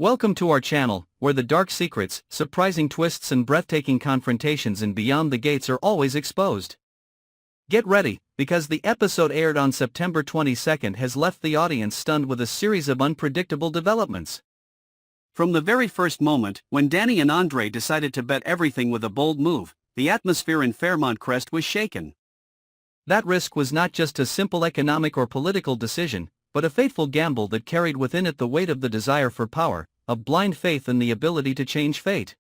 Welcome to our channel, where the dark secrets, surprising twists and breathtaking confrontations in Beyond the Gates are always exposed. Get ready, because the episode aired on September 22nd has left the audience stunned with a series of unpredictable developments. From the very first moment, when Danny and Andre decided to bet everything with a bold move, the atmosphere in Fairmont Crest was shaken. That risk was not just a simple economic or political decision, but a fateful gamble that carried within it the weight of the desire for power, a blind faith in the ability to change fate.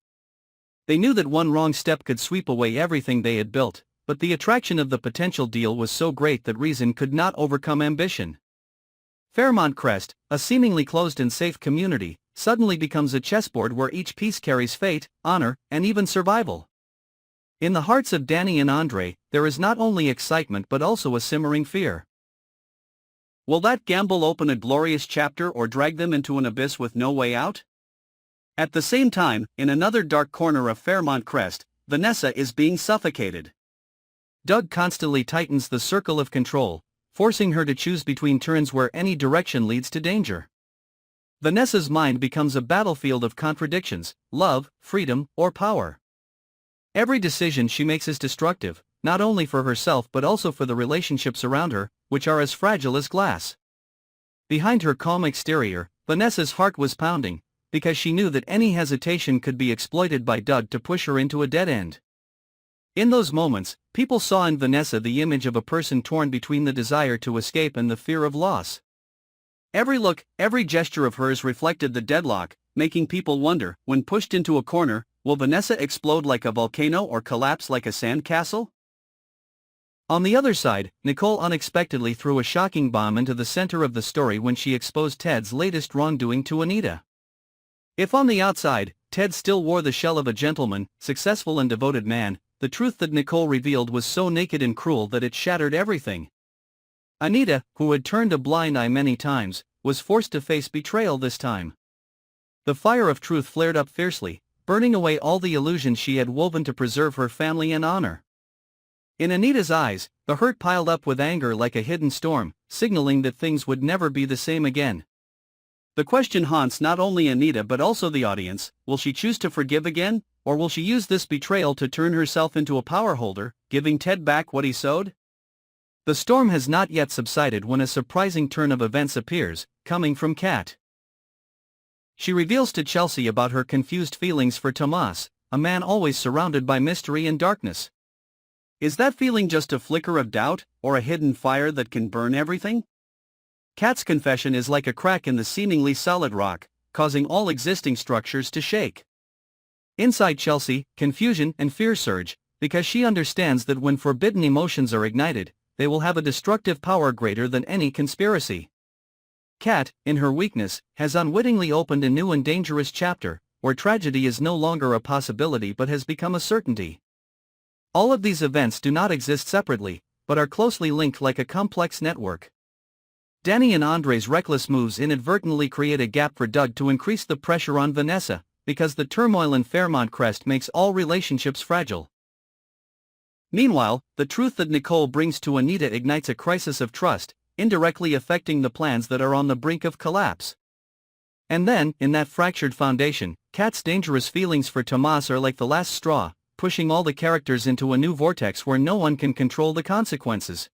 They knew that one wrong step could sweep away everything they had built, but the attraction of the potential deal was so great that reason could not overcome ambition. Fairmont Crest, a seemingly closed and safe community, suddenly becomes a chessboard where each piece carries fate, honor, and even survival. In the hearts of Danny and Andre, there is not only excitement but also a simmering fear. Will that gamble open a glorious chapter or drag them into an abyss with no way out? At the same time, in another dark corner of Fairmont Crest, Vanessa is being suffocated. Doug constantly tightens the circle of control, forcing her to choose between turns where any direction leads to danger. Vanessa's mind becomes a battlefield of contradictions: love, freedom, or power. Every decision she makes is destructive, not only for herself but also for the relationships around her, which are as fragile as glass. Behind her calm exterior, Vanessa's heart was pounding, because she knew that any hesitation could be exploited by Doug to push her into a dead end. In those moments, people saw in Vanessa the image of a person torn between the desire to escape and the fear of loss. Every look, every gesture of hers reflected the deadlock, making people wonder, when pushed into a corner, will Vanessa explode like a volcano or collapse like a sandcastle? On the other side, Nicole unexpectedly threw a shocking bomb into the center of the story when she exposed Ted's latest wrongdoing to Anita. If on the outside, Ted still wore the shell of a gentleman, successful and devoted man, the truth that Nicole revealed was so naked and cruel that it shattered everything. Anita, who had turned a blind eye many times, was forced to face betrayal this time. The fire of truth flared up fiercely, burning away all the illusions she had woven to preserve her family and honor. In Anita's eyes, the hurt piled up with anger like a hidden storm, signaling that things would never be the same again. The question haunts not only Anita but also the audience: will she choose to forgive again, or will she use this betrayal to turn herself into a power holder, giving Ted back what he sowed? The storm has not yet subsided when a surprising turn of events appears, coming from Kat. She reveals to Chelsea about her confused feelings for Tomas, a man always surrounded by mystery and darkness. Is that feeling just a flicker of doubt, or a hidden fire that can burn everything? Kat's confession is like a crack in the seemingly solid rock, causing all existing structures to shake. Inside Chelsea, confusion and fear surge, because she understands that when forbidden emotions are ignited, they will have a destructive power greater than any conspiracy. Kat, in her weakness, has unwittingly opened a new and dangerous chapter, where tragedy is no longer a possibility but has become a certainty. All of these events do not exist separately, but are closely linked like a complex network. Danny and Andre's reckless moves inadvertently create a gap for Doug to increase the pressure on Vanessa, because the turmoil in Fairmont Crest makes all relationships fragile. Meanwhile, the truth that Nicole brings to Anita ignites a crisis of trust, indirectly affecting the plans that are on the brink of collapse. And then, in that fractured foundation, Kat's dangerous feelings for Tomas are like the last straw, pushing all the characters into a new vortex where no one can control the consequences.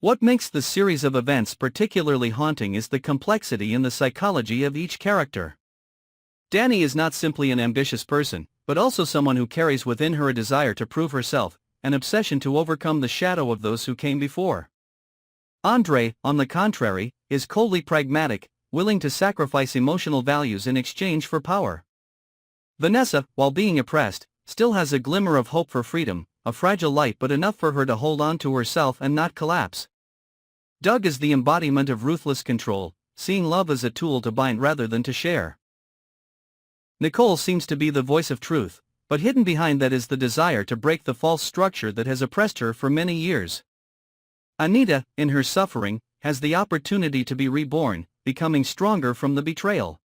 What makes the series of events particularly haunting is the complexity in the psychology of each character. Danny is not simply an ambitious person, but also someone who carries within her a desire to prove herself, an obsession to overcome the shadow of those who came before. Andre, on the contrary, is coldly pragmatic, willing to sacrifice emotional values in exchange for power. Vanessa, while being oppressed, still has a glimmer of hope for freedom, a fragile light but enough for her to hold on to herself and not collapse. Doug is the embodiment of ruthless control, seeing love as a tool to bind rather than to share. Nicole seems to be the voice of truth, but hidden behind that is the desire to break the false structure that has oppressed her for many years. Anita, in her suffering, has the opportunity to be reborn, becoming stronger from the betrayal.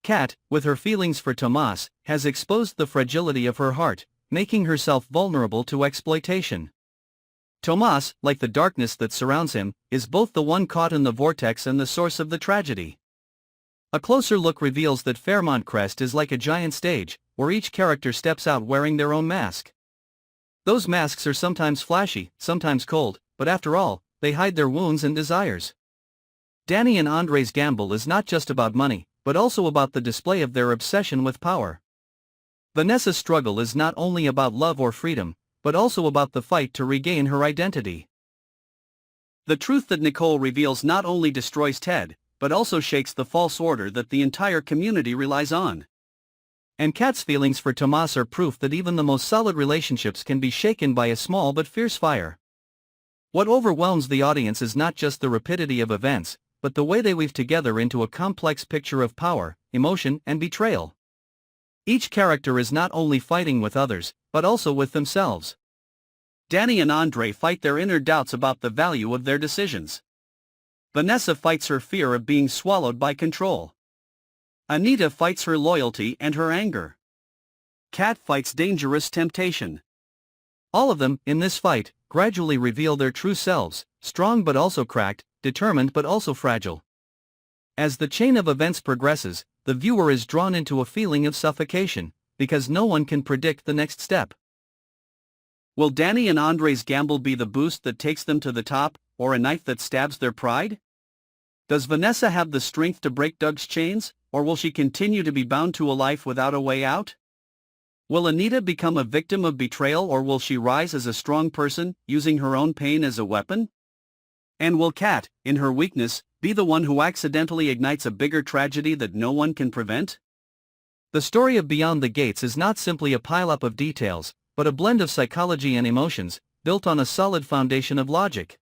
Kat, with her feelings for Tomas, has exposed the fragility of her heart, making herself vulnerable to exploitation. Tomas, like the darkness that surrounds him, is both the one caught in the vortex and the source of the tragedy. A closer look reveals that Fairmont Crest is like a giant stage, where each character steps out wearing their own mask. Those masks are sometimes flashy, sometimes cold, but after all, they hide their wounds and desires. Danny and Andre's gamble is not just about money, but also about the display of their obsession with power. Vanessa's struggle is not only about love or freedom, but also about the fight to regain her identity. The truth that Nicole reveals not only destroys Ted, but also shakes the false order that the entire community relies on. And Kat's feelings for Tomas are proof that even the most solid relationships can be shaken by a small but fierce fire. What overwhelms the audience is not just the rapidity of events, but the way they weave together into a complex picture of power, emotion, and betrayal. Each character is not only fighting with others, but also with themselves. Danny and Andre fight their inner doubts about the value of their decisions. Vanessa fights her fear of being swallowed by control. Anita fights her loyalty and her anger. Kat fights dangerous temptation. All of them, in this fight, gradually reveal their true selves, strong but also cracked, determined but also fragile. As the chain of events progresses, the viewer is drawn into a feeling of suffocation, because no one can predict the next step. Will Danny and Andre's gamble be the boost that takes them to the top, or a knife that stabs their pride? Does Vanessa have the strength to break Doug's chains, or will she continue to be bound to a life without a way out? Will Anita become a victim of betrayal, or will she rise as a strong person, using her own pain as a weapon? And will Kat, in her weakness, be the one who accidentally ignites a bigger tragedy that no one can prevent? The story of Beyond the Gates is not simply a pile-up of details, but a blend of psychology and emotions, built on a solid foundation of logic.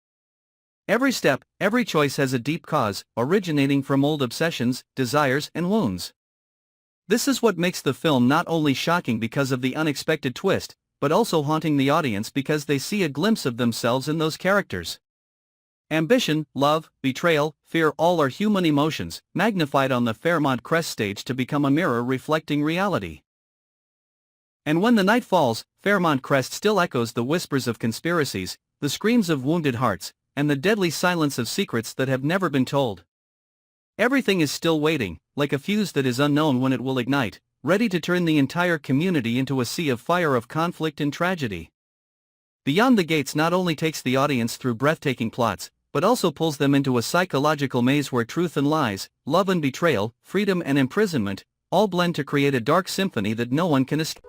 Every step, every choice has a deep cause, originating from old obsessions, desires, and wounds. This is what makes the film not only shocking because of the unexpected twist, but also haunting the audience because they see a glimpse of themselves in those characters. Ambition, love, betrayal, fear, all are human emotions, magnified on the Fairmont Crest stage to become a mirror reflecting reality. And when the night falls, Fairmont Crest still echoes the whispers of conspiracies, the screams of wounded hearts, and the deadly silence of secrets that have never been told. Everything is still waiting, like a fuse that is unknown when it will ignite, ready to turn the entire community into a sea of fire of conflict and tragedy. Beyond the Gates not only takes the audience through breathtaking plots, but also pulls them into a psychological maze where truth and lies, love and betrayal, freedom and imprisonment, all blend to create a dark symphony that no one can escape.